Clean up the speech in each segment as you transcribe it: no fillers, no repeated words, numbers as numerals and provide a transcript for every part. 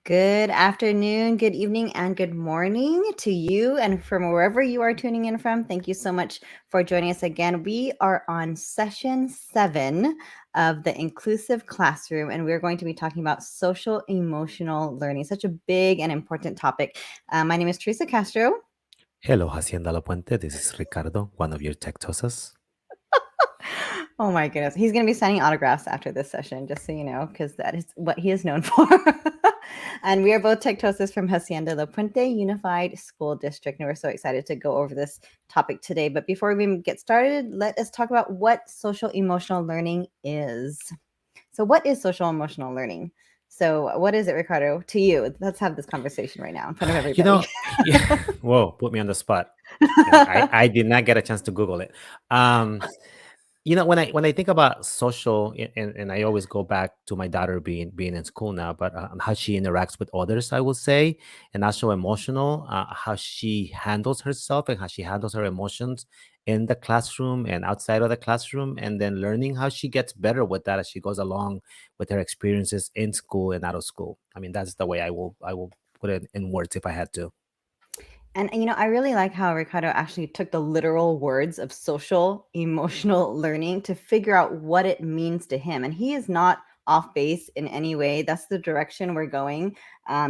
Good afternoon, good evening, and good morning to you. And from wherever you are tuning in from, thank you so much for joining us again. We are on session 7 of the Inclusive Classroom, and we're going to be talking about social emotional learning, such a big and important topic. My name is Teresa Castro. Hello, Hacienda La Puente. This is Ricardo, one of your tech tosas. Oh my goodness. He's going to be signing autographs after this session, just so you know, because that is what he is known for. And we are both Tectosas from Hacienda La Puente Unified School District. And we're so excited to go over this topic today. But before we even get started, let us talk about what social emotional learning is. So, what is social emotional learning? So, what is it, Ricardo, to you? Let's have this conversation right now in front of everybody. Whoa, put me on the spot. I did not get a chance to Google it. When I think about social, and I always go back to my daughter being in school now, but how she interacts with others, I would say, and also emotional, how she handles herself and how she handles her emotions in the classroom and outside of the classroom, and then learning how she gets better with that as she goes along with her experiences in school and out of school. I mean, that's the way I will put it in words if I had to. And I really like how Ricardo actually took the literal words of social emotional learning to figure out what it means to him. And he is not off base in any way. That's the direction we're going.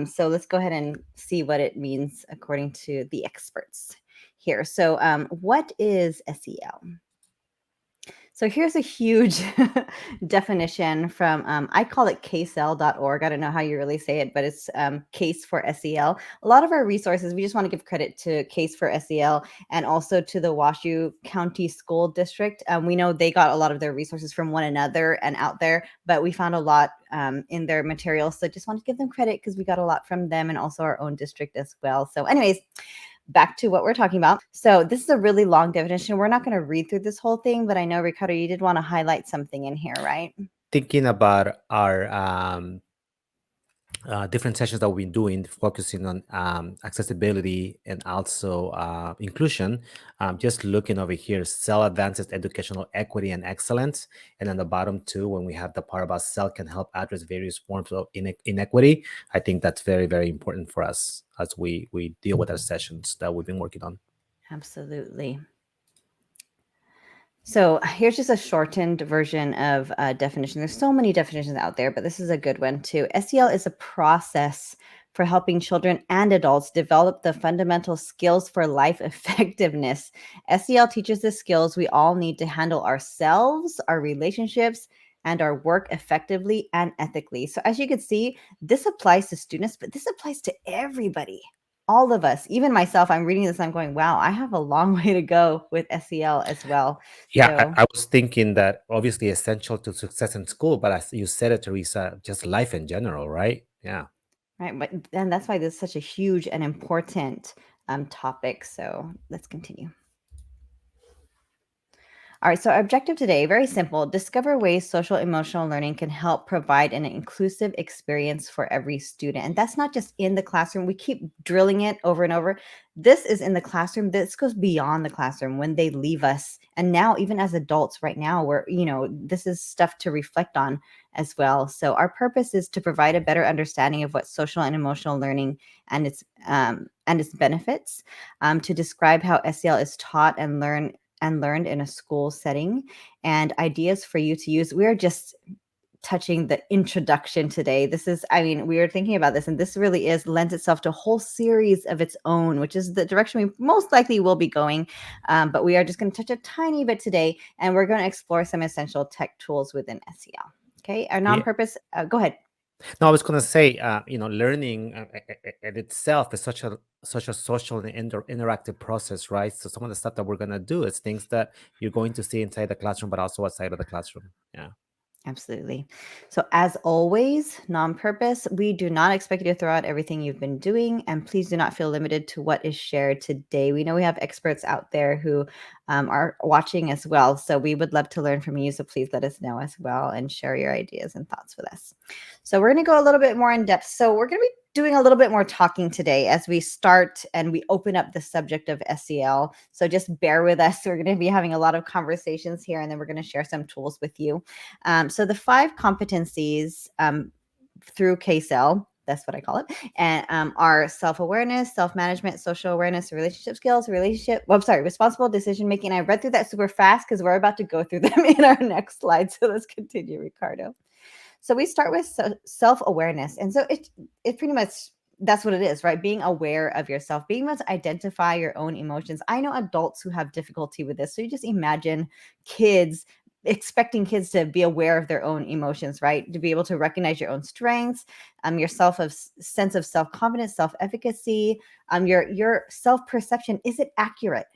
So let's go ahead and see what it means according to the experts here. So, what is SEL? So here's a huge definition from, I call it ksel.org. I don't know how you really say it, but it's Case for SEL. A lot of our resources, we just want to give credit to Case for SEL and also to the Washoe County School District. We know they got a lot of their resources from one another and out there, but we found a lot in their materials. So just want to give them credit because we got a lot from them and also our own district as well. So anyways, back to what we're talking about. So this is a really long definition. We're not going to read through this whole thing, but I know, Ricardo, you did want to highlight something in here, right? Thinking about our different sessions that we've been doing, focusing on accessibility and also inclusion. Just looking over here, SEL advances educational equity and excellence. And on the bottom too, when we have the part about SEL can help address various forms of inequity, I think that's very, very important for us as we deal with our sessions that we've been working on. Absolutely. So here's just a shortened version of definition. There's so many definitions out there, but this is a good one too. SEL is a process for helping children and adults develop the fundamental skills for life effectiveness. SEL teaches the skills we all need to handle ourselves, our relationships, and our work effectively and ethically. So as you can see, this applies to students, but this applies to everybody, all of us, even myself. I'm reading this, I'm going, wow, I have a long way to go with SEL as well. Yeah, So, I was thinking that obviously essential to success in school, but as you said it, Teresa, just life in general, right? Yeah. right, but and that's why this is such a huge and important topic. So let's continue. All right, so our objective today, very simple: discover ways social emotional learning can help provide an inclusive experience for every student. And that's not just in the classroom. We keep drilling it over and over. This is in the classroom. This goes beyond the classroom when they leave us. And now, even as adults right now, this is stuff to reflect on as well. So our purpose is to provide a better understanding of what social and emotional learning and its benefits, to describe how SEL is taught and learned in a school setting, and ideas for you to use. We're just touching the introduction today. This is, I mean, we were thinking about this, and this really lends itself to a whole series of its own, which is the direction we most likely will be going. But we are just going to touch a tiny bit today, and we're going to explore some essential tech tools within SEL. Okay, our Yeah. non-purpose, go ahead. No, I was going to say, learning in itself is such a social and interactive process, right? So some of the stuff that we're going to do is things that you're going to see inside the classroom, but also outside of the classroom. Yeah. Absolutely. So, as always, non purpose, we do not expect you to throw out everything you've been doing. And please do not feel limited to what is shared today. We know we have experts out there who are watching as well. So, we would love to learn from you. So, please let us know as well and share your ideas and thoughts with us. So, we're going to go a little bit more in depth. So, we're going to be doing a little bit more talking today as we start and we open up the subject of SEL. So, just bear with us. We're going to be having a lot of conversations here, and then we're going to share some tools with you. So the 5 competencies through KSEL That's what I call it. And our self-awareness, self-management, social awareness, relationship skills, responsible decision making. I read through that super fast because we're about to go through them in our next slide. So let's continue, Ricardo. So we start with self-awareness. And so it pretty much, that's what it is, right? Being aware of yourself, being able to identify your own emotions. I know adults who have difficulty with this. So you just imagine expecting kids to be aware of their own emotions, right? To be able to recognize your own strengths, your sense of self-confidence, self-efficacy, your self-perception. Is it accurate?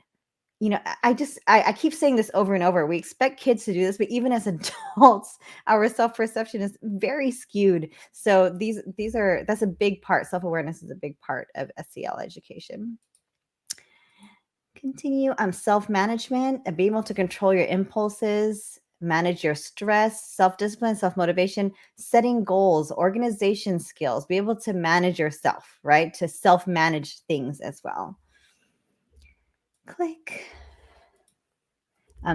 I keep saying this over and over. We expect kids to do this, but even as adults, our self-perception is very skewed. So that's a big part. Self-awareness is a big part of SEL education. Continue. Self-management, being able to control your impulses, manage your stress, self-discipline, self-motivation, setting goals, organization skills, be able to manage yourself, right? To self-manage things as well. Click.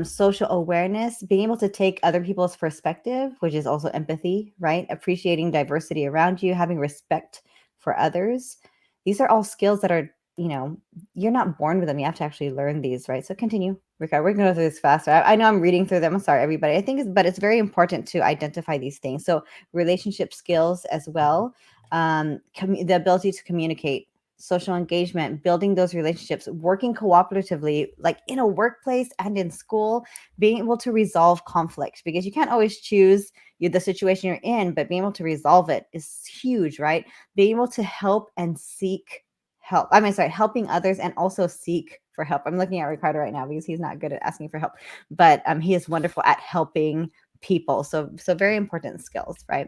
Social awareness, being able to take other people's perspective, which is also empathy, right? Appreciating diversity around you, having respect for others. These are all skills that are, you're not born with them. You have to actually learn these, right? So continue, Ricardo. We're going to go through this faster. I know I'm reading through them. I'm sorry, everybody. But it's very important to identify these things. So relationship skills as well, the ability to communicate, social engagement, building those relationships, working cooperatively, like in a workplace and in school, being able to resolve conflict, because you can't always choose the situation you're in, but being able to resolve it is huge, right? Being able to help and seek help. Helping others and also seek for help. I'm looking at Ricardo right now because he's not good at asking for help, but he is wonderful at helping people. So very important skills, right?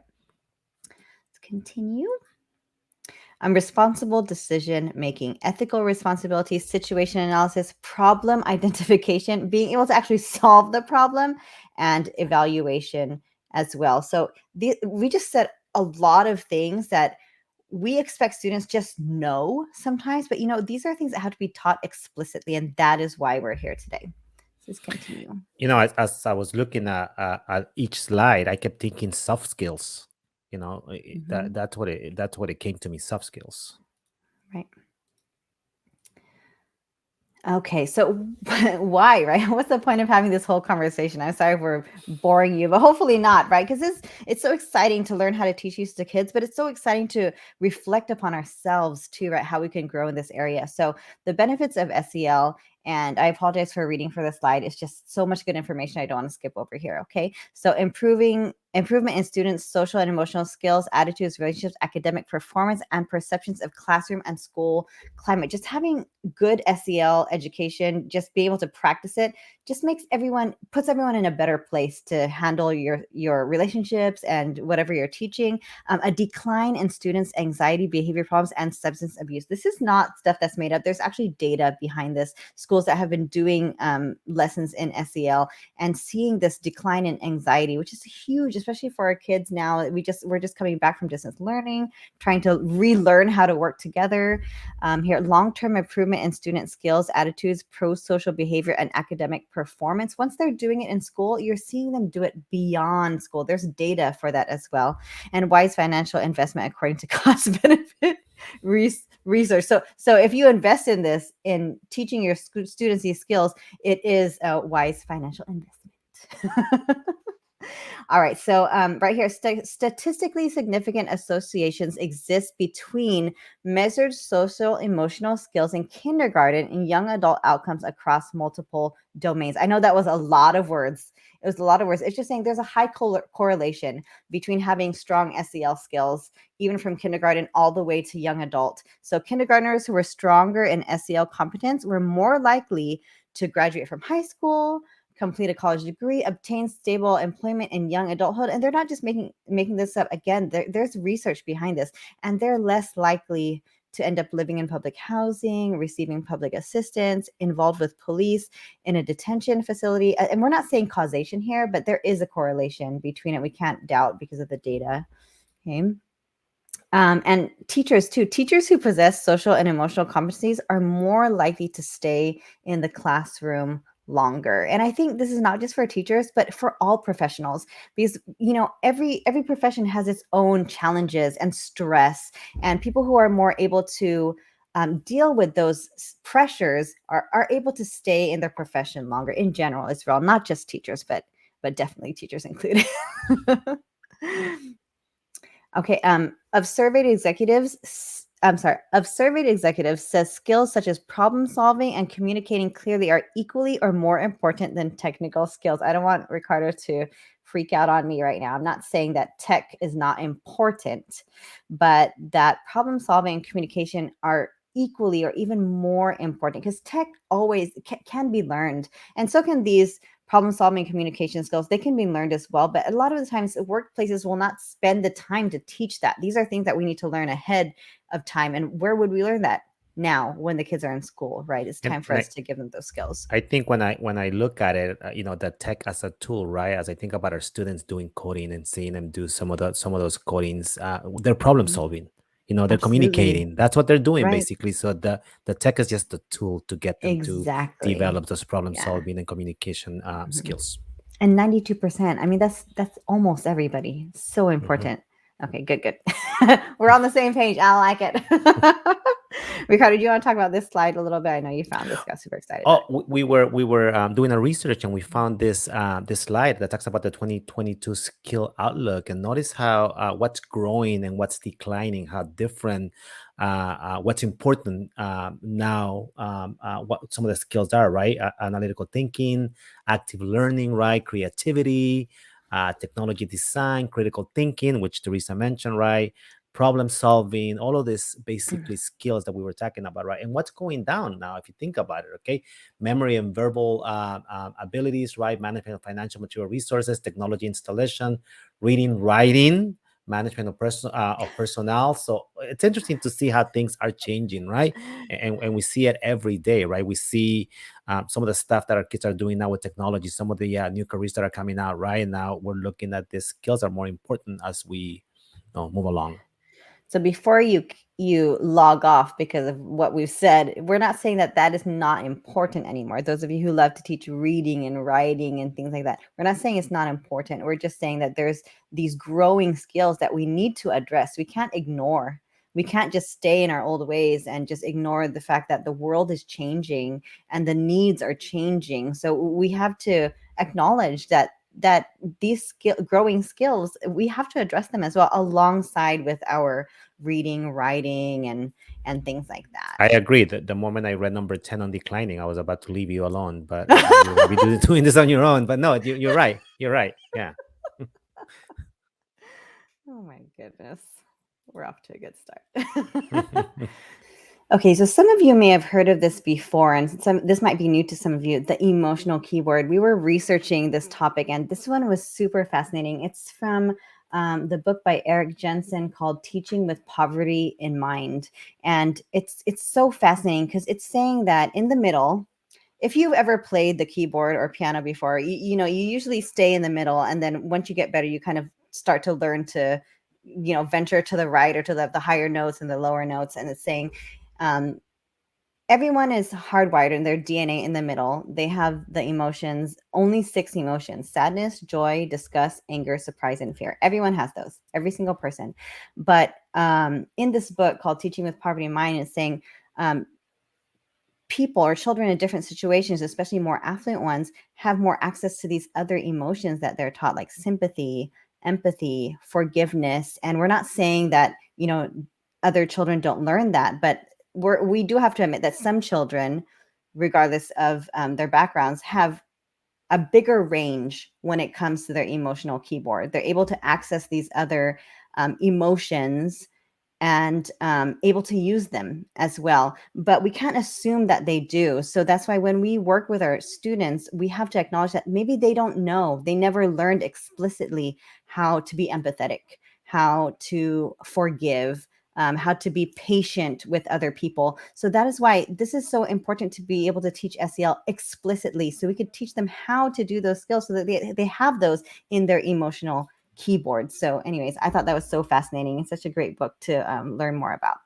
Let's continue. Responsible decision making, ethical responsibility, situation analysis, problem identification, being able to actually solve the problem, and evaluation as well. So we just said a lot of things that we expect students just know sometimes, but these are things that have to be taught explicitly, and that is why we're here today. Let's continue. As I was looking at each slide, I kept thinking soft skills. That's what it came to me. Soft skills. Right. Okay, so why, right? What's the point of having this whole conversation? I'm sorry if we're boring you, but hopefully not, right? Because it's so exciting to learn how to teach these to kids, but it's so exciting to reflect upon ourselves too, right? How we can grow in this area. So the benefits of SEL, and I apologize for reading for the slide. It's just so much good information I don't want to skip over here, okay? So improvement in students' social and emotional skills, attitudes, relationships, academic performance, and perceptions of classroom and school climate. Just having good SEL education, just being able to practice it, just puts everyone in a better place to handle your relationships and whatever you're teaching. A decline in students' anxiety, behavior problems, and substance abuse. This is not stuff that's made up. There's actually data behind this. Schools that have been doing lessons in SEL and seeing this decline in anxiety, which is huge, especially for our kids now. We're just coming back from distance learning, trying to relearn how to work together. Here, long-term improvement in student skills, attitudes, pro-social behavior, and academic performance. Once they're doing it in school, you're seeing them do it beyond school. There's data for that as well. And wise financial investment according to cost benefit research. So if you invest in this, in teaching your students these skills, it is a wise financial investment. All right. So right here, statistically significant associations exist between measured social emotional skills in kindergarten and young adult outcomes across multiple domains. I know that was a lot of words. It was a lot of words. It's just saying there's a high correlation between having strong SEL skills, even from kindergarten all the way to young adult. So kindergartners who were stronger in SEL competence were more likely to graduate from high school, complete a college degree, obtain stable employment in young adulthood. And they're not just making this up. Again, there's research behind this, and they're less likely to end up living in public housing, receiving public assistance, involved with police, in a detention facility. And we're not saying causation here, but there is a correlation between it. We can't doubt because of the data. Okay. And teachers too. Teachers who possess social and emotional competencies are more likely to stay in the classroom longer. And I think this is not just for teachers, but for all professionals, because every profession has its own challenges and stress, and people who are more able to deal with those pressures are able to stay in their profession longer in general as well, not just teachers, but definitely teachers included. Okay, of surveyed executives says skills such as problem solving and communicating clearly are equally or more important than technical skills. I don't want Ricardo to freak out on me right now. I'm not saying that tech is not important, but that problem solving and communication are equally or even more important, because tech always can be learned, and so can these problem solving communication skills. They can be learned as well, but a lot of the times workplaces will not spend the time to teach that. These are things that we need to learn ahead of time. And where would we learn that? Now, when the kids are in school, right? It's time for And us to give them those skills. I think when I look at it, the tech as a tool, right? As I think about our students doing coding and seeing them do some of those codings, they're problem Mhm. solving. They're Absolutely. communicating. That's what they're doing Right. basically. So the tech is just a tool to get them to Exactly. develop those problem Yeah. solving and communication Mhm. skills. And 92%. I mean, that's almost everybody. So Mhm. important. Okay, good. We're on the same page. I like it. Ricardo, do you want to talk about this slide a little bit? I know you found this, got super excited about Oh, it. we were doing a research and we found this slide that talks about the 2022 skill outlook, and notice how what's growing and what's declining, how different, what's important now, what some of the skills are, right? Analytical thinking, active learning, right? Creativity, technology design, critical thinking, which Teresa mentioned, right? Problem solving, all of this basically skills that we were talking about, right? And what's going down now, if you think about it, okay? Memory and verbal abilities, right? Management of financial material resources, technology installation, reading, writing, management of personnel. So it's interesting to see how things are changing, right? And we see it every day, right? We see some of the stuff that our kids are doing now with technology, some of the new careers that are coming out, right? And now we're looking at these skills are more important as we move along. So before you log off because of what we've said, we're not saying that that is not important anymore. Those of you who love to teach reading and writing and things like that, we're not saying it's not important. We're just saying that there's these growing skills that we need to address. We can't ignore. We can't just stay in our old ways and just ignore the fact that the world is changing and the needs are changing. So we have to acknowledge that these growing skills, we have to address them as well, alongside with our reading, writing, and things like I that. agree that the moment I read number 10 on declining, I was about to leave you alone, but you're going to be doing this on your own. But no, you're right. You're right. Yeah. Oh my goodness. We're off to a good start. Okay, so some of you may have heard of this before, and this might be new to some of you, the emotional keyword. We were researching this topic, and this one was super fascinating. It's from the book by Eric Jensen called Teaching with Poverty in Mind. And it's so fascinating because it's saying that in the middle, if you've ever played the keyboard or piano before, you usually stay in the middle, and then once you get better, you kind of start to learn to venture to the right or to the higher notes and the lower notes. And it's saying um, everyone is hardwired in their DNA in the middle. They have the emotions, only 6 emotions: sadness, joy, disgust, anger, surprise, and fear. Everyone has those, every single person. But in this book called Teaching with Poverty in Mind, it's saying um, people or children in different situations, especially more affluent ones, have more access to these other emotions that they're taught, like sympathy, empathy, forgiveness. And we're not saying that, other children don't learn that, but we do have to admit that some children, regardless of their backgrounds, have a bigger range when it comes to their emotional keyboard. They're able to access these other emotions and able to use them as well. But we can't assume that they do. So that's why when we work with our students, we have to acknowledge that maybe they don't know. They never learned explicitly how to be empathetic, how to forgive, how to be patient with other people. So that is why this is so important to be able to teach SEL explicitly, so we could teach them how to do those skills so that they have those in their emotional keyboard. So anyways, I thought that was so fascinating. It's such a great book to learn more about.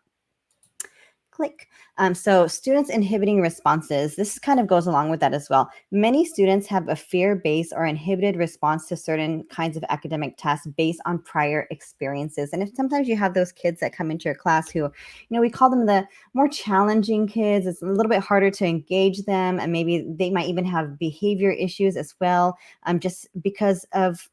Click. So students inhibiting responses, this kind of goes along with that as well. Many students have a fear-based or inhibited response to certain kinds of academic tasks based on prior experiences. And if sometimes you have those kids that come into your class who, we call them the more challenging kids, it's a little bit harder to engage them, and maybe they might even have behavior issues as well, just because of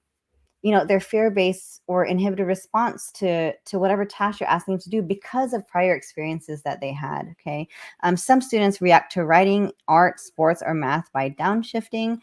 their fear-based or inhibited response to whatever task you're asking them to do because of prior experiences that they had. Okay. Some students react to writing, art, sports, or math by downshifting.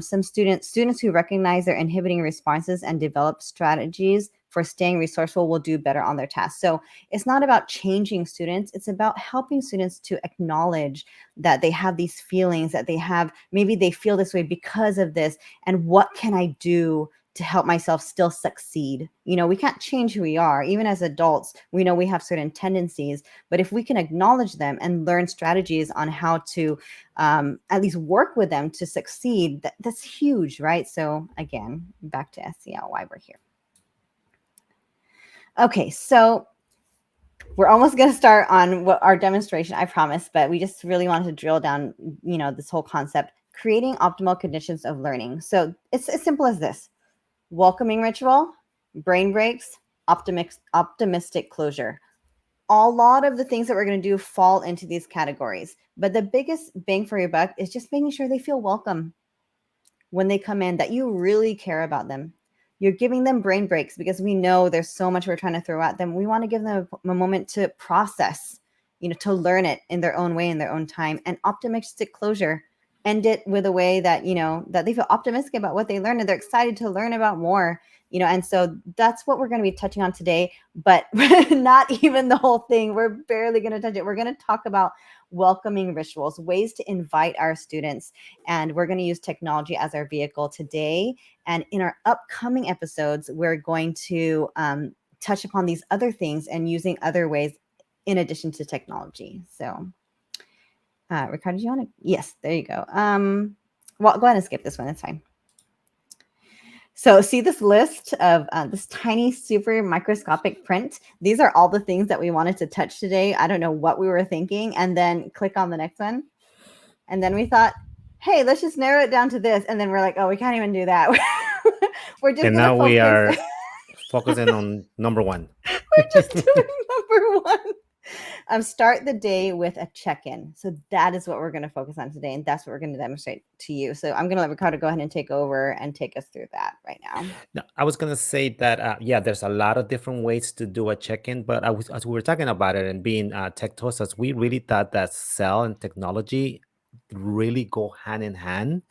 Some students who recognize their inhibiting responses and develop strategies for staying resourceful will do better on their tasks. So it's not about changing students, it's about helping students to acknowledge that they have these feelings, that they have, maybe they feel this way because of this, and what can I do to help myself still succeed. We can't change who we are. Even as adults, we know we have certain tendencies, but if we can acknowledge them and learn strategies on how to at least work with them to succeed, that's huge, right? So again, back to SEL, why we're here. Okay, so we're almost going to start on what our demonstration, I promise, but we just really wanted to drill down, this whole concept, creating optimal conditions of learning. So it's as simple as this: welcoming ritual, brain breaks, optimistic closure. A lot of the things that we're going to do fall into these categories, but the biggest bang for your buck is just making sure they feel welcome when they come in, that you really care about them. You're giving them brain breaks because we know there's so much we're trying to throw at them. We want to give them a moment to process, to learn it in their own way, in their own time. And optimistic closure, end it with a way that, that they feel optimistic about what they learned and they're excited to learn about more, and so that's what we're going to be touching on today, but not even the whole thing. We're barely going to touch it. We're going to talk about welcoming rituals, ways to invite our students. And we're going to use technology as our vehicle today. And in our upcoming episodes, we're going to touch upon these other things and using other ways in addition to technology. So, Ricardo, do you want to? Yes, there you go. Well, go ahead and skip this one. It's fine. So see this list of this tiny, super microscopic print. These are all the things that we wanted to touch today. I don't know what we were thinking. And then click on the next one. And then we thought, hey, let's just narrow it down to this. And then we're like, oh, we can't even do that. We're just And going to now focus. we are focusing on number one. We're just doing number one. Start the day with a check-in. So that is what we're going to focus on today, and that's what we're going to demonstrate to you. So I'm going to let Ricardo go ahead and take over and take us through that right now. Now, I was going to say that, there's a lot of different ways to do a check-in, but as we were talking about it and being tech toasters, we really thought that SEL and technology really go hand in hand,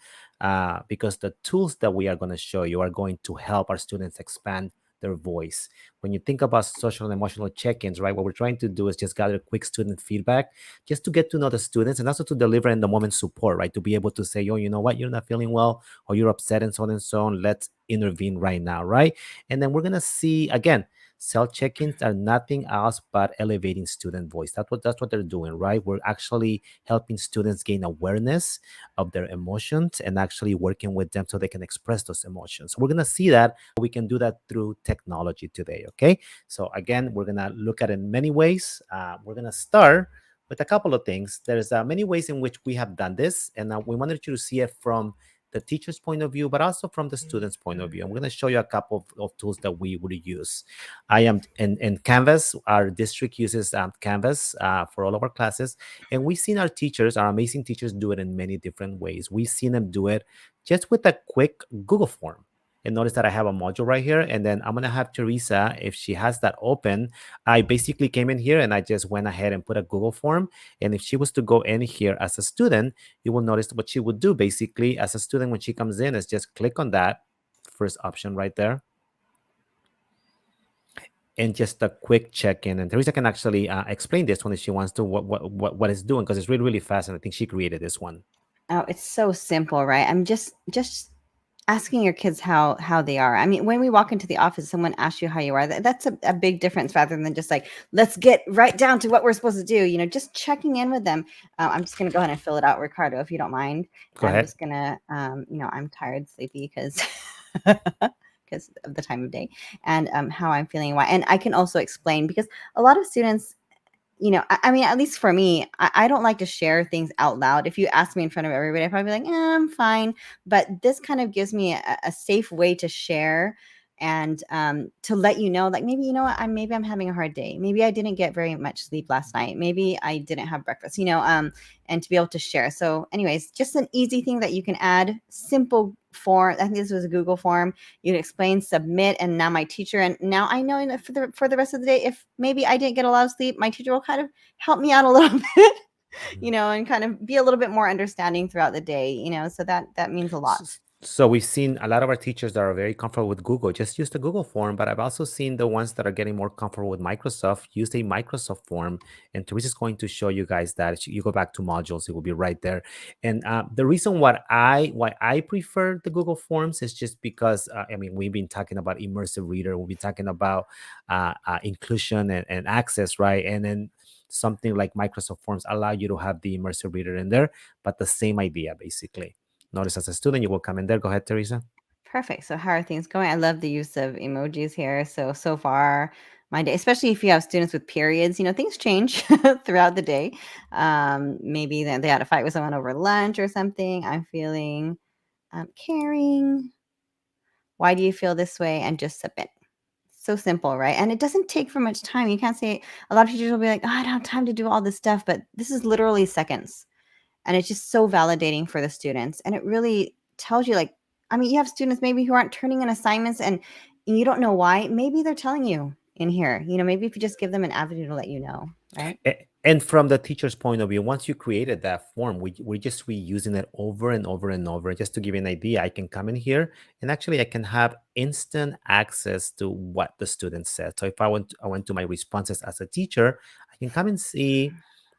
because the tools that we are going to show you are going to help our students expand their voice. When you think about social and emotional check-ins, right, what we're trying to do is just gather quick student feedback, just to get to know the students and also to deliver in the moment support, right? To be able to say, oh, you know what, you're not feeling well, or you're upset, and so on and so on. Let's intervene right now, right? And then we're gonna see again, self check-ins are nothing else but elevating student voice. That's what they're doing, right? We're actually helping students gain awareness of their emotions and actually working with them so they can express those emotions. We're gonna see that we can do that through technology today. Okay, so again, we're gonna look at it in many ways. We're gonna start with a couple of things. There's many ways in which we have done this, and we wanted you to see it from the teacher's point of view, but also from the student's point of view. And we're going to show you a couple of tools that we would use. I am in Canvas. Our district uses Canvas for all of our classes. And we've seen our teachers, our amazing teachers, do it in many different ways. We've seen them do it just with a quick Google form. And notice that I have a module right here. And then I'm going to have Teresa, if she has that open, I basically came in here and I just went ahead and put a Google form. And if she was to go in here as a student, you will notice what she would do basically as a student when she comes in is just click on that first option right there. And just a quick check-in. And Teresa can actually explain this one if she wants to, what it's doing, because it's really, really fast. And I think she created this one. Oh, it's so simple, right? I'm just asking your kids how they are. I mean, when we walk into the office, someone asks you how you are. That's a big difference rather than just like, let's get right down to what we're supposed to do. Just checking in with them. I'm just going to go ahead and fill it out, Ricardo, if you don't mind. Go ahead. I'm just going to, I'm tired, sleepy because because of the time of day and how I'm feeling. Why. And I can also explain, because a lot of students, I mean, at least for me, I don't like to share things out loud. If you ask me in front of everybody, I'd probably be like, I'm fine. But this kind of gives me a safe way to share and to let you know, like, maybe, maybe I'm having a hard day. Maybe I didn't get very much sleep last night. Maybe I didn't have breakfast, and to be able to share. So anyways, just an easy thing that you can add, simple form. I think this was a Google form. You can explain, submit, and now my teacher, and now I know that for the rest of the day, if maybe I didn't get a lot of sleep, my teacher will kind of help me out a little bit, and kind of be a little bit more understanding throughout the day, so that means a lot. So we've seen a lot of our teachers that are very comfortable with Google. Just use the Google form, but I've also seen the ones that are getting more comfortable with Microsoft use a Microsoft form. And Teresa's going to show you guys that. You go back to modules, it will be right there. And the reason why I prefer the Google Forms is just because I mean, we've been talking about immersive reader, we've been talking about inclusion and access, right? And then something like Microsoft Forms allow you to have the immersive reader in there, but the same idea basically. Notice as a student, you will come in there. Go ahead, Teresa. Perfect. So how are things going? I love the use of emojis here. So far, my day, especially if you have students with periods, things change throughout the day. Maybe they had a fight with someone over lunch or something. I'm feeling caring. Why do you feel this way? And just submit. So simple, right? And it doesn't take for much time. You can't say, a lot of teachers will be like, I don't have time to do all this stuff, but this is literally seconds. And it's just so validating for the students. And it really tells you, like, I mean, you have students maybe who aren't turning in assignments and you don't know why. Maybe they're telling you in here, maybe if you just give them an avenue to let you know, right? And from the teacher's point of view, once you created that form, we're just reusing it over and over and over. Just to give you an idea, I can come in here and actually I can have instant access to what the student said. So if I went to my responses as a teacher, I can come and see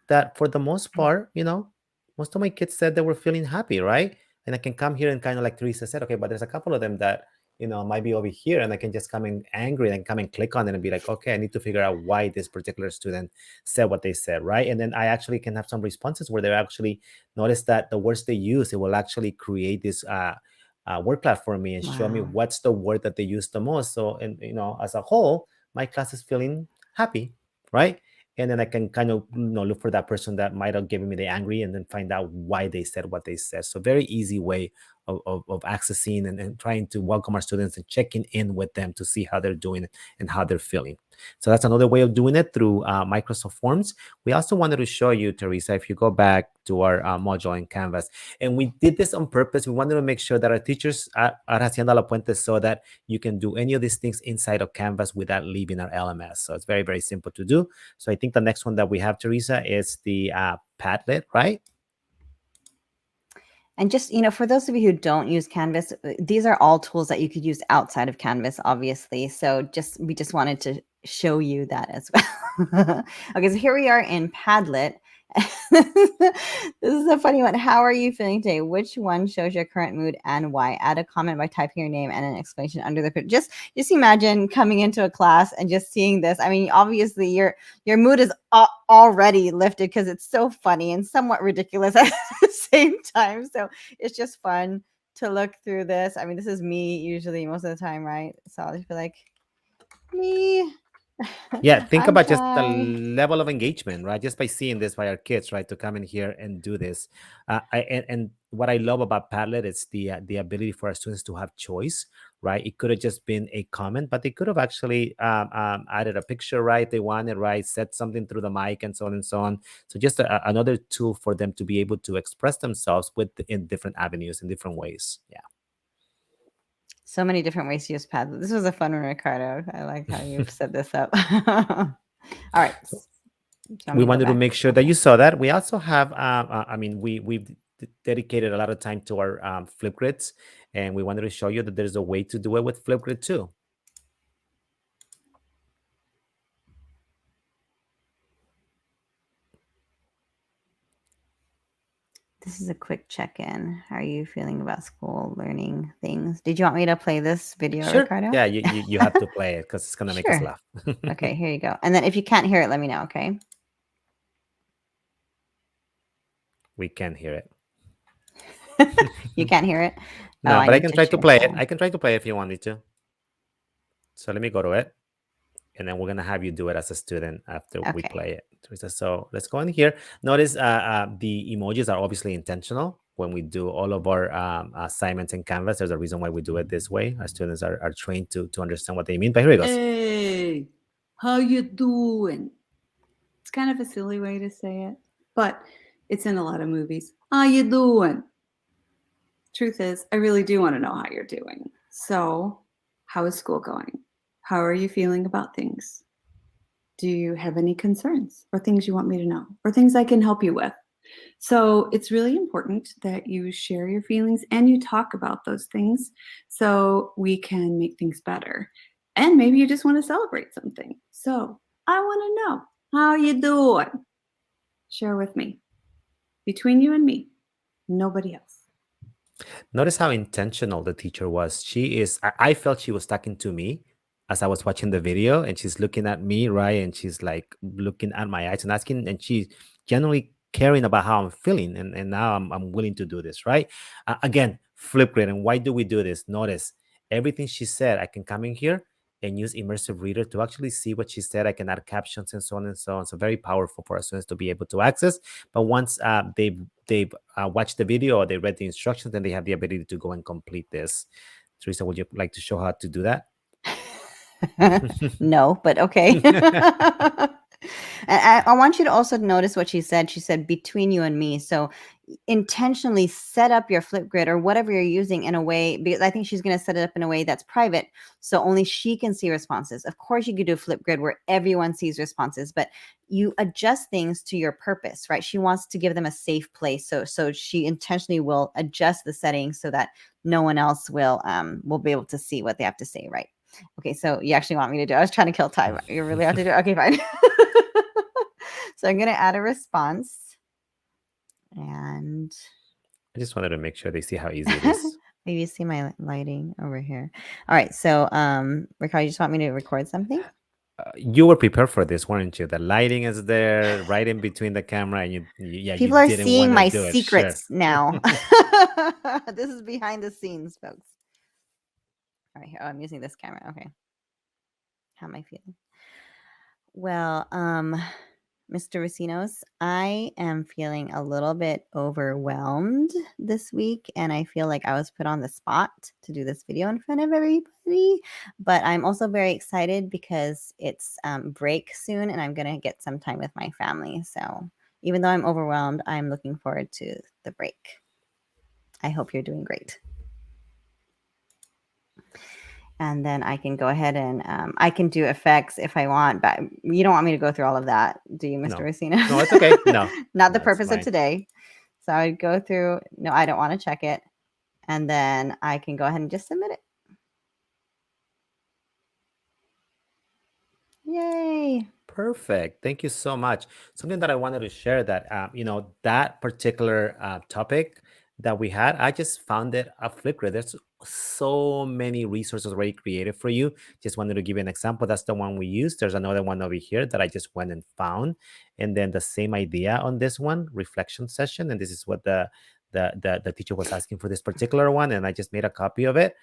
that for the most part, most of my kids said they were feeling happy, right? And I can come here and kind of like Teresa said, okay, but there's a couple of them that might be over here, and I can just come in angry and come and click on it and be like, okay, I need to figure out why this particular student said what they said, right? And then I actually can have some responses where they actually notice that the words they use, it will actually create this word cloud for me and show me Wow. what's the word that they use the most. So, and as a whole, my class is feeling happy, right? And then I can kind of look for that person that might have given me the angry and then find out why they said what they said. So very easy way of accessing and trying to welcome our students and checking in with them to see how they're doing and how they're feeling. So that's another way of doing it through Microsoft Forms. We also wanted to show you, Teresa, if you go back to our module in Canvas, and we did this on purpose. We wanted to make sure that our teachers at Hacienda La Puente saw that you can do any of these things inside of Canvas without leaving our LMS. So it's very, very simple to do. So I think the next one that we have, Teresa, is the Padlet, right? And just, for those of you who don't use Canvas, these are all tools that you could use outside of Canvas, obviously. So we just wanted to show you that as well. Okay, so here we are in Padlet. This is a funny one. How are you feeling today? Which one shows your current mood and why? Add a comment by typing your name and an explanation under the picture. Just imagine coming into a class and just seeing this. I mean, obviously your mood is already lifted because it's so funny and somewhat ridiculous at the same time. So it's just fun to look through this. I mean, this is me usually most of the time, right? So I'll just be like, me. Yeah, think I'm about just the shy. level of engagement, right? Just by seeing this by our kids, right, to come in here and do this. And what I love about Padlet is the ability for our students to have choice, right? It could have just been a comment, but they could have actually added a picture, right? They wanted, right? Said something through the mic and so on and so on. So just another tool for them to be able to express themselves in different avenues, in different ways. Yeah. So many different ways to use Padlet. This was a fun one, Ricardo. I like how you've set this up. All right. So Do you want we me to go wanted to back? make sure that Okay. you saw that. We also have, I mean, we've dedicated a lot of time to our Flipgrids, and we wanted to show you that there's a way to do it with Flipgrid too. This is a quick check-in. How are you feeling about school, learning things? Did you want me to play this video, Sure. Ricardo? Yeah, you have to play it because it's gonna make us Sure. laugh. Okay, here you go. And then if you can't hear it, let me know, okay? We can hear it. You can't hear it? Oh, No, I but I need can to try to share play it. time. I can try to play it if you want me to. So let me go to it. and then we're going to have you do it as a student after we Okay. play it, Teresa. So let's go in here. Notice the emojis are obviously intentional. When we do all of our assignments in Canvas, there's a reason why we do it this way. Our students are trained to understand what they mean. But here it goes. Hey, how you doing? It's kind of a silly way to say it, but it's in a lot of movies. How you doing? Truth is, I really do want to know how you're doing. So, how is school going? How are you feeling about things? Do you have any concerns or things you want me to know or things I can help you with? So it's really important that you share your feelings and you talk about those things so we can make things better. And maybe you just want to celebrate something. So I want to know, how you doing? Share with me. Between you and me, nobody else. Notice how intentional the teacher was. I felt she was talking to me as I was watching the video, and she's looking at me, right? And she's like looking at my eyes and asking, and she's genuinely caring about how I'm feeling. And now I'm willing to do this, right? Again, Flipgrid. And why do we do this? Notice everything she said. I can come in here and use immersive reader to actually see what she said. I can add captions and so on and so on. So very powerful for our students to be able to access. But once they've watched the video or they read the instructions, then they have the ability to go and complete this. Teresa, would you like to show how to do that? No, but okay. And I want you to also notice what she said. She said, between you and me. So intentionally set up your Flipgrid or whatever you're using in a way, because I think she's going to set it up in a way that's private, so only she can see responses. Of course, you could do a Flipgrid where everyone sees responses, but you adjust things to your purpose, right? She wants to give them a safe place. So she intentionally will adjust the settings so that no one else will be able to see what they have to say, right? Okay, so you actually want me to do it. I was trying to kill time. You really have to do it? Okay, fine. So I'm going to add a response. And I just wanted to make sure they see how easy it is. maybe you see my lighting over here. All right, so Ricardo, you just want me to record something? You were prepared for this, weren't you? The lighting is there right in between the camera, and People you are didn't seeing want my to do it. secrets Sure. now. This is behind the scenes, folks. All right, here. Oh, I'm using this camera. Okay. How am I feeling? Well, Mr. Racinos, I am feeling a little bit overwhelmed this week, and I feel like I was put on the spot to do this video in front of everybody. But I'm also very excited because it's break soon, and I'm going to get some time with my family. So even though I'm overwhelmed, I'm looking forward to the break. I hope you're doing great. And then I can go ahead and I can do effects if I want, but you don't want me to go through all of that, do you, Mr. Racino? No, it's okay. No. Not the That's purpose fine. of today. So I would go through, no, I don't want to check it. And then I can go ahead and just submit it. Yay. Perfect. Thank you so much. Something that I wanted to share that, that particular topic that we had, I just found it a Flipgrid. There's so many resources already created for you. Just wanted to give you an example. That's the one we used. There's another one over here that I just went and found. And then the same idea on this one, reflection session. And this is what the teacher was asking for this particular one, and I just made a copy of it.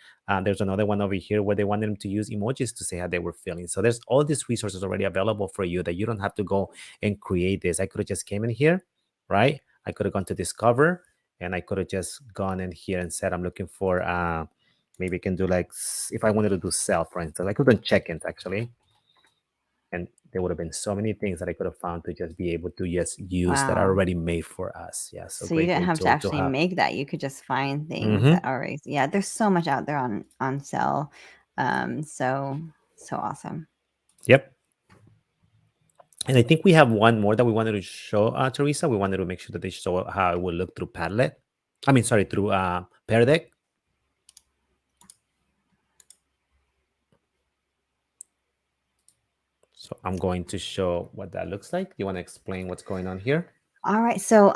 There's another one over here where they wanted them to use emojis to say how they were feeling. So there's all these resources already available for you that you don't have to go and create this. I could have just came in here, right? I could have gone to Discover, and I could have just gone in here and said, I'm looking for, maybe I can do like, if I wanted to do self, for instance, I could have done check-ins actually. And there would have been so many things that I could have found to just be able to just use that are already made for us. Yeah. So you didn't have to actually make that. You could just find things that already. Yeah, there's so much out there on SEL. So awesome. Yep. And I think we have one more that we wanted to show, Teresa. We wanted to make sure that they show how it will look through Padlet. Through Peridek. So I'm going to show what that looks like. You want to explain what's going on here? All right. So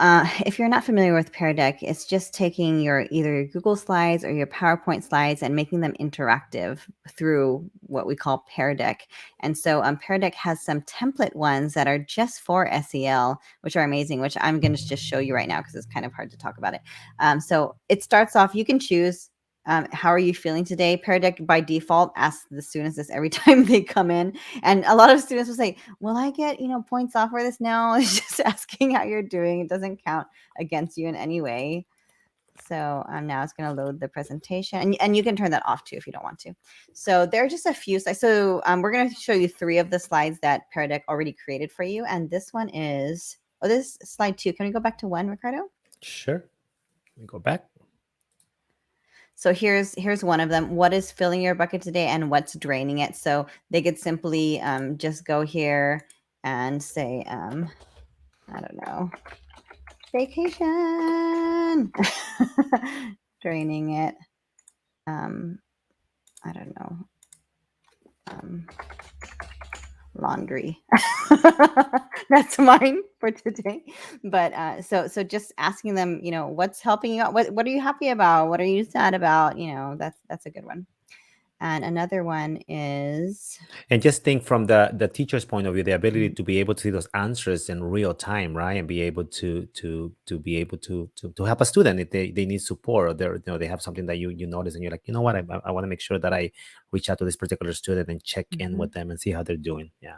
if you're not familiar with Peridek, it's just taking either your Google slides or your PowerPoint slides and making them interactive through what we call Peridek. And so Peridek has some template ones that are just for SEL, which are amazing, which I'm going to just show you right now because it's kind of hard to talk about it. So it starts off, you can choose how are you feeling today? Peridek by default asks the students this every time they come in. And a lot of students will say, will I get, points off for this? No, it's just asking how you're doing. It doesn't count against you in any way. So now it's going to load the presentation, and you can turn that off too if you don't want to. So there are just a few slides. So we're going to show you 3 of the slides that Peridek already created for you. And this one is, this is slide 2. Can we go back to 1, Ricardo? Sure. Let me go back. So here's one of them. What is filling your bucket today and what's draining it? So they could simply just go here and say, I don't know, vacation, draining it. I don't know, laundry. That's mine for today. But so just asking them, what's helping you out? What are you happy about? What are you sad about? That's a good one. And another one is, And just think from the teacher's point of view, the ability to be able to see those answers in real time, right? And be able to be able to help a student if they need support, or they have something that you notice, and you're like, you know what, I want to make sure that I reach out to this particular student and check in with them and see how they're doing. Yeah.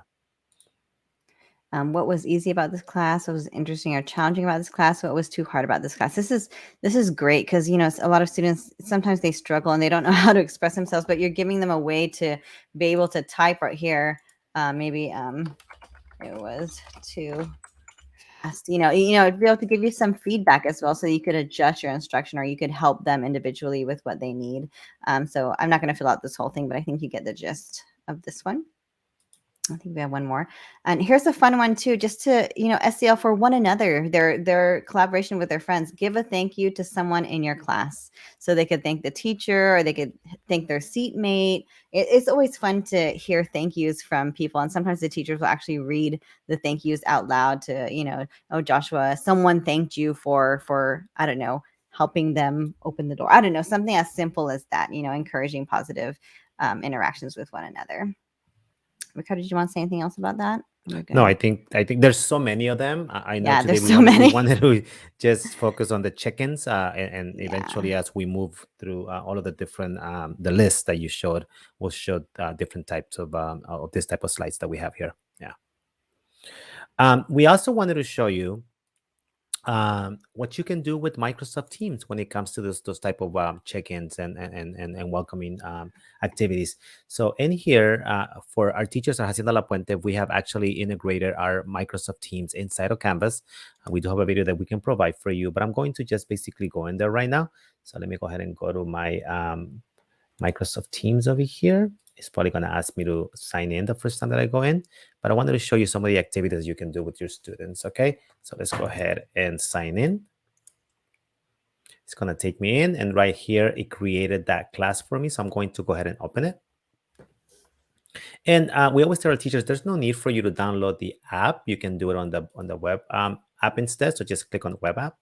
what was easy about this class? What was interesting or challenging about this class? What was too hard about this class? This is great because a lot of students, sometimes they struggle and they don't know how to express themselves, but you're giving them a way to be able to type right here. Maybe it was too fast. Be able to give you some feedback as well, so you could adjust your instruction, or you could help them individually with what they need. So I'm not going to fill out this whole thing, but I think you get the gist of this one. I think we have one more. And here's a fun one too, just to, SEL for one another, their collaboration with their friends. Give a thank you to someone in your class. So they could thank the teacher, or they could thank their seatmate. It's always fun to hear thank yous from people. And sometimes the teachers will actually read the thank yous out loud to, oh, Joshua, someone thanked you for, I don't know, helping them open the door. I don't know, something as simple as that, encouraging positive interactions with one another. Ricardo, did you want to say anything else about that? No, I think there's so many of them. I know Yeah, today there's so we many. wanted to just focus on the check-ins, and eventually, as we move through all of the different the list that you showed, we'll show different types of this type of slides that we have here. Yeah. We also wanted to show you what you can do with Microsoft Teams when it comes to those type of check-ins and welcoming activities. So in here, for our teachers at Hacienda La Puente, we have actually integrated our Microsoft Teams inside of Canvas. We do have a video that we can provide for you, but I'm going to just basically go in there right now. So let me go ahead and go to my Microsoft Teams over here. It's probably going to ask me to sign in the first time that I go in, but I wanted to show you some of the activities you can do with your students. Okay, so let's go ahead and sign in. It's going to take me in, and right here it created that class for me, so I'm going to go ahead and open it. And we always tell our teachers there's no need for you to download the app. You can do it on the web app instead. So just click on the web app.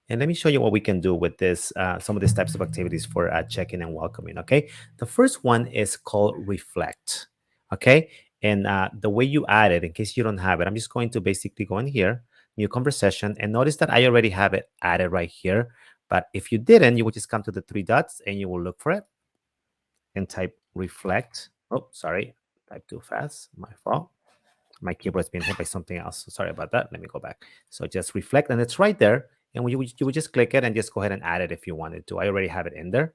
And let me show you what we can do with this, some of these types of activities for check-in and welcoming, okay? The first one is called Reflect, okay? And the way you add it, in case you don't have it, I'm just going to basically go in here, new conversation, and notice that I already have it added right here. But if you didn't, you would just come to the 3 dots and you will look for it and type Reflect. Oh, sorry, type too fast, my fault. My keyboard's being hit by something else. So sorry about that. Let me go back. So just Reflect, and it's right there. And you would just click it and just go ahead and add it if you wanted to. I already have it in there.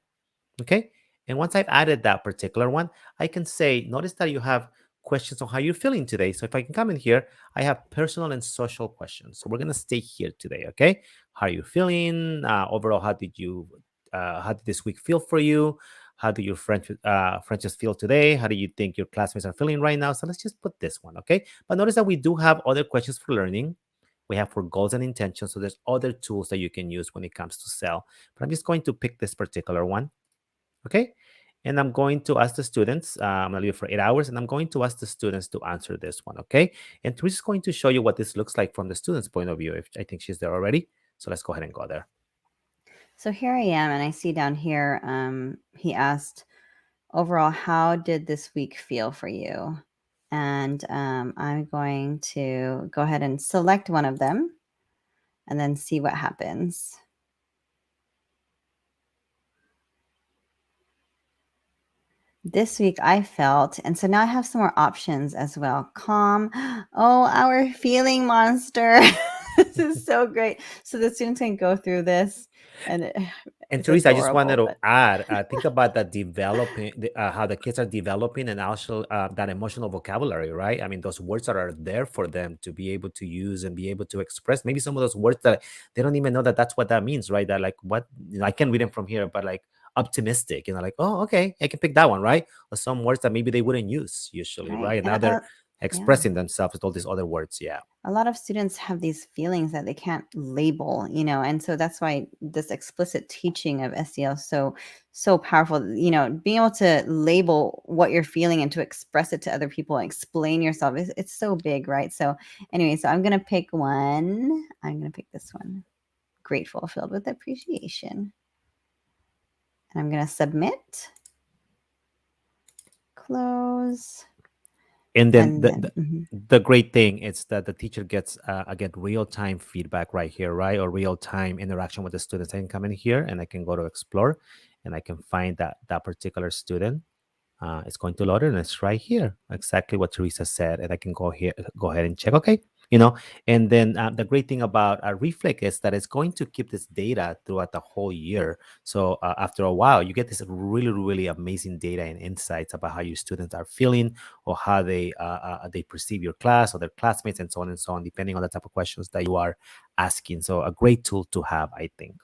Okay. And once I've added that particular one, I can say, notice that you have questions on how you're feeling today. So if I can come in here, I have personal and social questions. So we're going to stay here today. Okay. How are you feeling? Overall, how did this week feel for you? How do your friendships feel today? How do you think your classmates are feeling right now? So let's just put this one. Okay. But notice that we do have other questions for learning. We have for goals and intentions. So there's other tools that you can use when it comes to SEL. But I'm just going to pick this particular one. Okay. And I'm going to ask the students, I'm going to leave it for 8 hours, and I'm going to ask the students to answer this one. Okay. And we're just going to show you what this looks like from the student's point of view. If I think she's there already. So let's go ahead and go there. So here I am, and I see down here, he asked, overall, how did this week feel for you? And I'm going to go ahead and select one of them and then see what happens. This week I felt, and so now I have some more options as well. Calm. Oh, our feeling monster. This is so great. So the students can go through this, and And it's Teresa, I just wanted adorable. to But add, think about the developing, how the kids are developing and also that emotional vocabulary, right? I mean, those words that are there for them to be able to use and be able to express. Maybe some of those words that they don't even know that that's what that means, right? That like what I can read them from here, but like optimistic, like, oh, okay, I can pick that one, right? Or some words that maybe they wouldn't use usually, right, right? And and now they're yeah. expressing themselves with all these other words. Yeah. A lot of students have these feelings that they can't label, and so that's why this explicit teaching of SEL is so powerful. Being able to label what you're feeling and to express it to other people and explain yourself, it's so big, right? So anyway, so I'm gonna pick one. I'm gonna pick this one. Grateful, filled with appreciation. And I'm gonna submit, close, And then and the, then the great thing is that the teacher gets again real-time feedback right here, right? Or real-time interaction with the students. I can come in here and I can go to explore and I can find that particular student. It's going to load it, and it's right here, exactly what Teresa said. And I can go ahead and check. Okay, and then the great thing about Reflect is that it's going to keep this data throughout the whole year. So after a while, you get this really, really amazing data and insights about how your students are feeling or how they perceive your class or their classmates and so on, depending on the type of questions that you are asking. So a great tool to have, I think.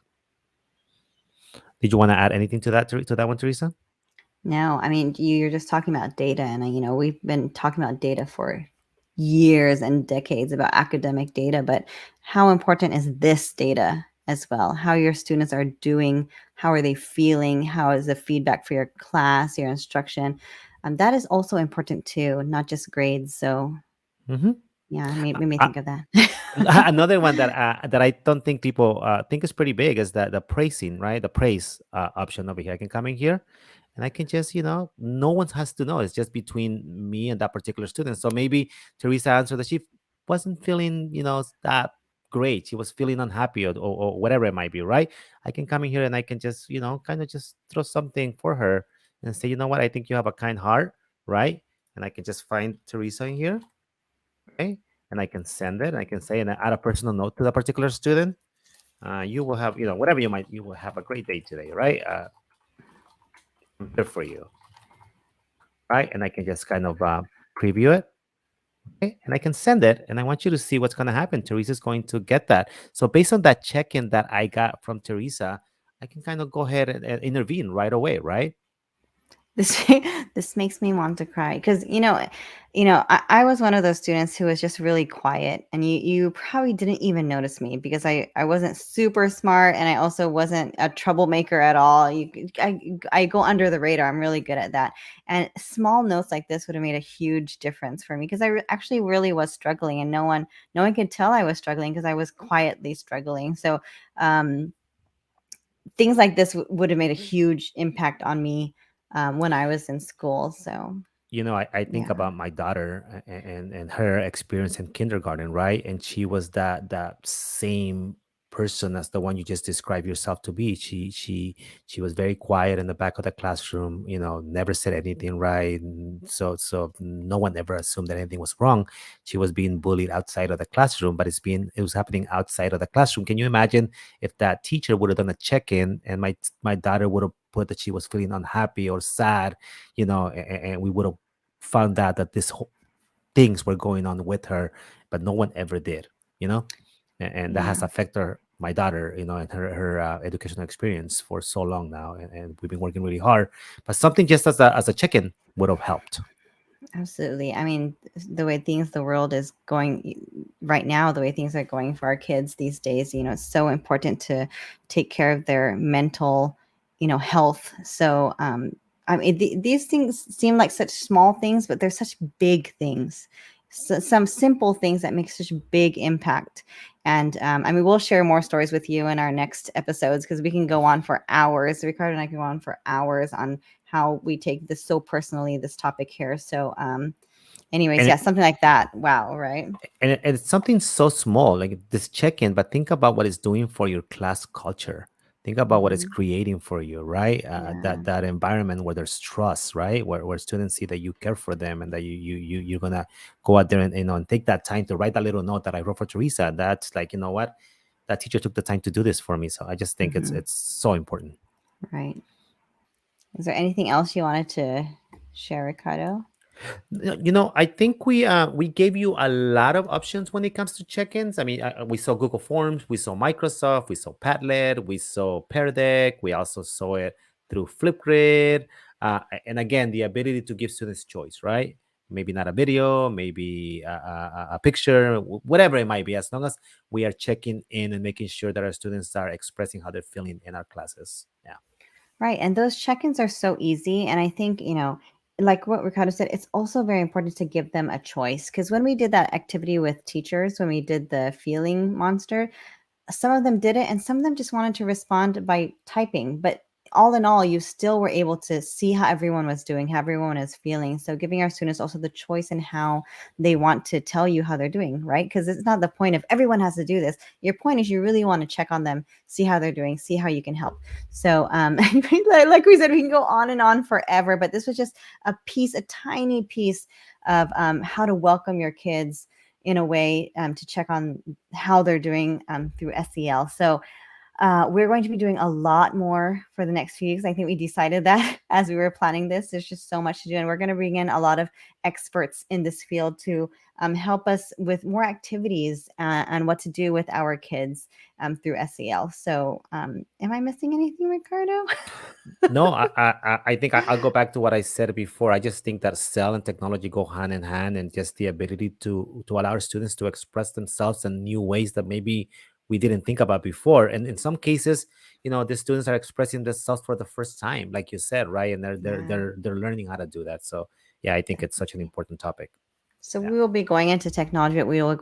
Did you want to add anything to that one, Teresa? No, I mean, you're just talking about data, and we've been talking about data for years and decades about academic data, but how important is this data as well? How your students are doing, how are they feeling, how is the feedback for your class, your instruction? That is also important too, not just grades. So Mm-hmm. yeah, made me think of that. Another one that I don't think people think is pretty big is the praising, right? The praise option over here. I can come in here and I can just, no one has to know. It's just between me and that particular student. So maybe Teresa answered that she wasn't feeling, that great. She was feeling unhappy or whatever it might be, right? I can come in here and I can just, kind of just throw something for her and say, you know what? I think you have a kind heart, right? And I can just find Teresa in here. Okay, and I can send it. I can say and add a personal note to the particular student. You will have, whatever you will have a great day today, right? I'm here for you, right? And I can just kind of preview it. Okay, and I can send it, and I want you to see what's going to happen. Teresa's going to get that. So based on that check-in that I got from Teresa, I can kind of go ahead and intervene right away, right? This this makes me want to cry because I was one of those students who was just really quiet, and you probably didn't even notice me because I wasn't super smart, and I also wasn't a troublemaker at all. I go under the radar. I'm really good at that, and small notes like this would have made a huge difference for me because actually really was struggling, and no one could tell I was struggling because I was quietly struggling. So things like this would have made a huge impact on me when I was in school. So I think yeah. about my daughter and her experience in kindergarten, right? And she was that same person as the one you just described yourself to be. She was very quiet in the back of the classroom, never said anything right. And so no one ever assumed that anything was wrong. She was being bullied outside of the classroom, but it was happening outside of the classroom. Can you imagine if that teacher would have done a check-in and my daughter would have put that she was feeling unhappy or sad, and we would have found out that this whole things were going on with her, but no one ever did, and that has Yeah, affected my daughter, and her educational experience for so long now, and we've been working really hard. But something just as a check-in would have helped. absolutely. I mean, the world is going right now, the way things are going for our kids these days, it's so important to take care of their mental, health. So, I mean, these things seem like such small things, but they're such big things. So, some simple things that make such big impact. And I mean, we'll share more stories with you in our next episodes because we can go on for hours. Ricardo and I can go on for hours on how we take this so personally, this topic here. So, anyways, And yeah, something like that. Wow, right? and it's something so small like this check-in, but think about what it's doing for your class culture. Think about what it's Mhm. creating for you, right? Yeah. That environment where there's trust, right? Where students see that you care for them and that you're gonna go out there and and take that time to write that little note that I wrote for Teresa. That's like, you know what, that teacher took the time to do this for me. So I just think Mhm. it's so important. Right. Is there anything else you wanted to share, Ricardo? I think we gave you a lot of options when it comes to check-ins. I mean, we saw Google Forms, we saw Microsoft, we saw Padlet, we saw Peridek, we also saw it through Flipgrid, and again, the ability to give students choice, right? Maybe not a video, maybe a picture, whatever it might be, as long as we are checking in and making sure that our students are expressing how they're feeling in our classes. Yeah. Right. And those check-ins are so easy. And I think, like what Ricardo said, it's also very important to give them a choice. Because when we did that activity with teachers, when we did the feeling monster, some of them did it and some of them just wanted to respond by typing, but all in all you still were able to see how everyone was doing, how everyone is feeling. So giving our students also the choice in how they want to tell you how they're doing, right? Because it's not the point of everyone has to do this. Your point is you really want to check on them, see how they're doing, see how you can help. So like we said, we can go on and on forever, but this was just a tiny piece of how to welcome your kids in a way to check on how they're doing through SEL. So we're going to be doing a lot more for the next few weeks. I think we decided that as we were planning this. There's just so much to do, and we're going to bring in a lot of experts in this field to help us with more activities and what to do with our kids through SEL. So, am I missing anything, Ricardo? No, I think I'll go back to what I said before. I just think that SEL and technology go hand in hand, and just the ability to allow our students to express themselves in new ways that maybe we didn't think about before. And in some cases, the students are expressing themselves for the first time, like you said, right? And Yeah. they're learning how to do that. So yeah, I think it's such an important topic. So Yeah. we will be going into technology, but we will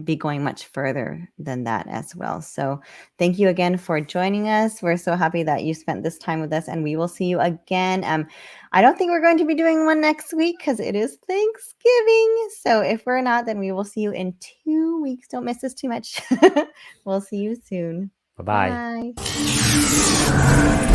be going much further than that as well. So thank you again for joining us. We're so happy that you spent this time with us, and we will see you again. I don't think we're going to be doing one next week because it is Thanksgiving. So if we're not, then we will see you in 2 weeks. Don't miss us too much. We'll see you soon. Bye bye. Bye.